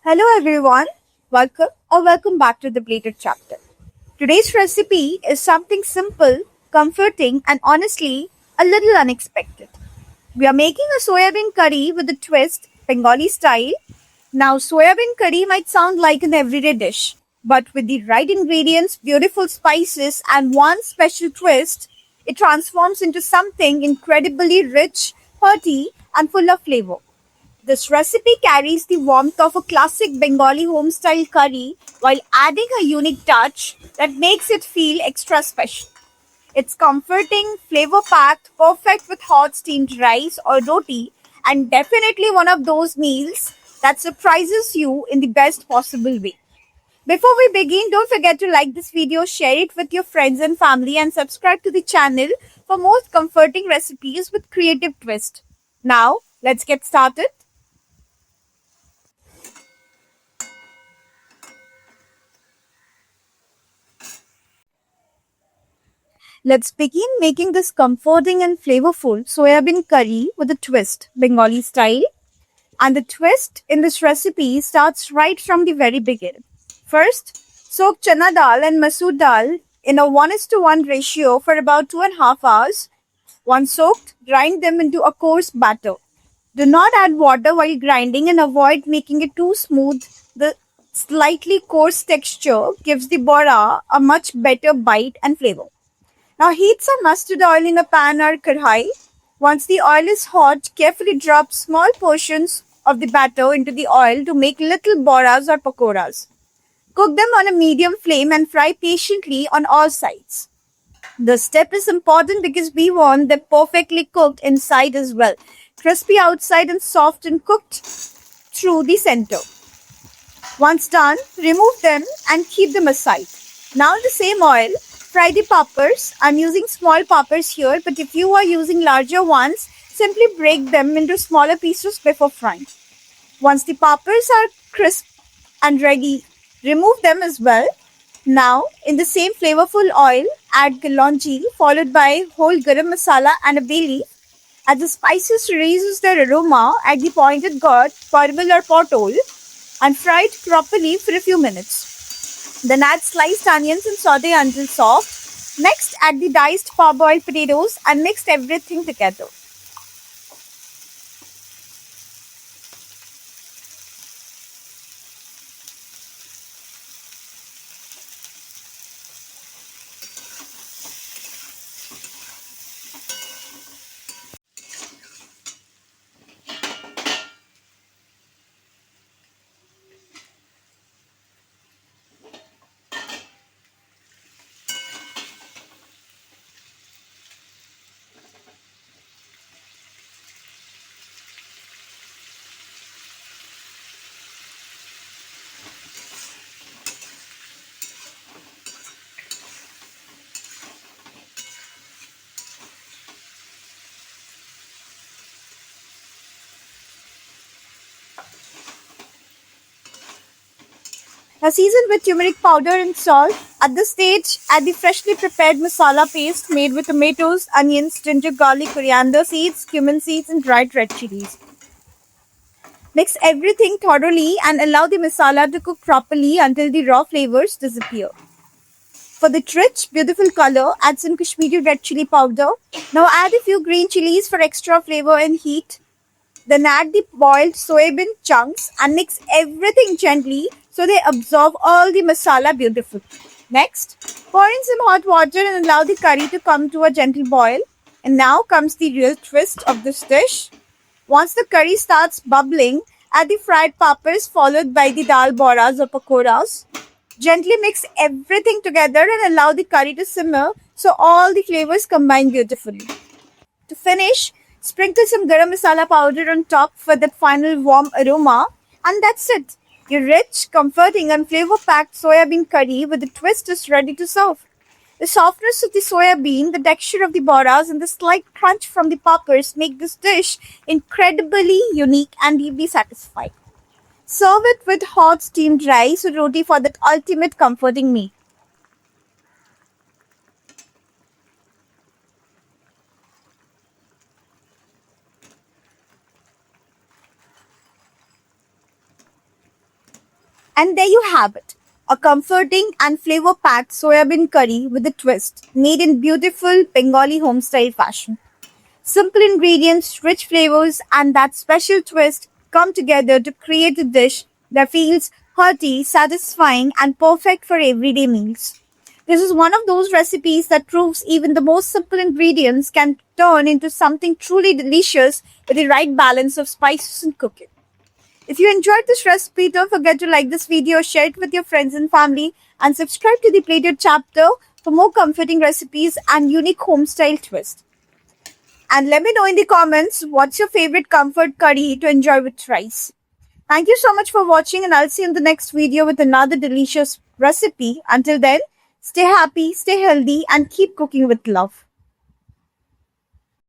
Hello everyone, welcome back to the Plated Chapter. Today's recipe is something simple, comforting, and honestly a little unexpected. We are making a soybean curry with a twist, Bengali style. Now, soybean curry might sound like an everyday dish, but with the right ingredients, beautiful spices, and one special twist, it transforms into something incredibly rich, hearty, and full of flavor. This recipe carries the warmth of a classic Bengali home-style curry while adding a unique touch that makes it feel extra special. It's comforting, flavor-packed, perfect with hot steamed rice or roti, and definitely one of those meals that surprises you in the best possible way. Before we begin, don't forget to like this video, share it with your friends and family, and subscribe to the channel for more comforting recipes with creative twist. Now, let's get started. Let's begin making this comforting and flavorful soybean curry with a twist, Bengali style. And the twist in this recipe starts right from the very beginning. First, soak chana dal and masoor dal in a 1:1 ratio for about 2.5 hours. Once soaked, grind them into a coarse batter. Do not add water while grinding and avoid making it too smooth. The slightly coarse texture gives the bora a much better bite and flavor. Now heat some mustard oil in a pan or kadhai. Once the oil is hot, carefully drop small portions of the batter into the oil to make little boras or pakoras. Cook them on a medium flame and fry patiently on all sides. This step is important because we want them perfectly cooked inside as well. Crispy outside and soft and cooked through the center. Once done, remove them and keep them aside. Now in the same oil, fry the poppers. I'm using small poppers here, but if you are using larger ones, simply break them into smaller pieces before frying. Once the poppers are crisp and ready, remove them as well. Now, in the same flavorful oil, add galonji followed by whole garam masala and a bay leaf. As the spices releases their aroma, add the pointed gourd, parmel or potol and fry it properly for a few minutes. Then add sliced onions and saute until soft. Next, add the diced parboiled potatoes and mix everything together. Now season with turmeric powder and salt. At this stage, add the freshly prepared masala paste made with tomatoes, onions, ginger, garlic, coriander seeds, cumin seeds and dried red chilies. Mix everything thoroughly and allow the masala to cook properly until the raw flavors disappear. For the rich, beautiful color, add some Kashmiri red chili powder. Now add a few green chilies for extra flavor and heat. Then add the boiled soybean chunks and mix everything gently so they absorb all the masala beautifully. Next, pour in some hot water and allow the curry to come to a gentle boil. And now comes the real twist of this dish. Once the curry starts bubbling, add the fried peppers followed by the dal boras or pakoras. Gently mix everything together and allow the curry to simmer so all the flavors combine beautifully. To finish, sprinkle some garam masala powder on top for that final warm aroma, and that's it. Your rich, comforting, and flavor packed soya bean curry with a twist is ready to serve. The softness of the soya bean, the texture of the boras, and the slight crunch from the poppers make this dish incredibly unique and deeply satisfying. Serve it with hot steamed rice or roti for that ultimate comforting meal. And there you have it. A comforting and flavor-packed soya bean curry with a twist, made in beautiful Bengali home-style fashion. Simple ingredients, rich flavors, and that special twist come together to create a dish that feels hearty, satisfying, and perfect for everyday meals. This is one of those recipes that proves even the most simple ingredients can turn into something truly delicious with the right balance of spices and cooking. If you enjoyed this recipe, don't forget to like this video, share it with your friends and family, and subscribe to the Plated chapter for more comforting recipes and unique home style twists. And let me know in the comments what's your favorite comfort curry to enjoy with rice. Thank you so much for watching, and I'll see you in the next video with another delicious recipe. Until then, stay happy, stay healthy, and keep cooking with love.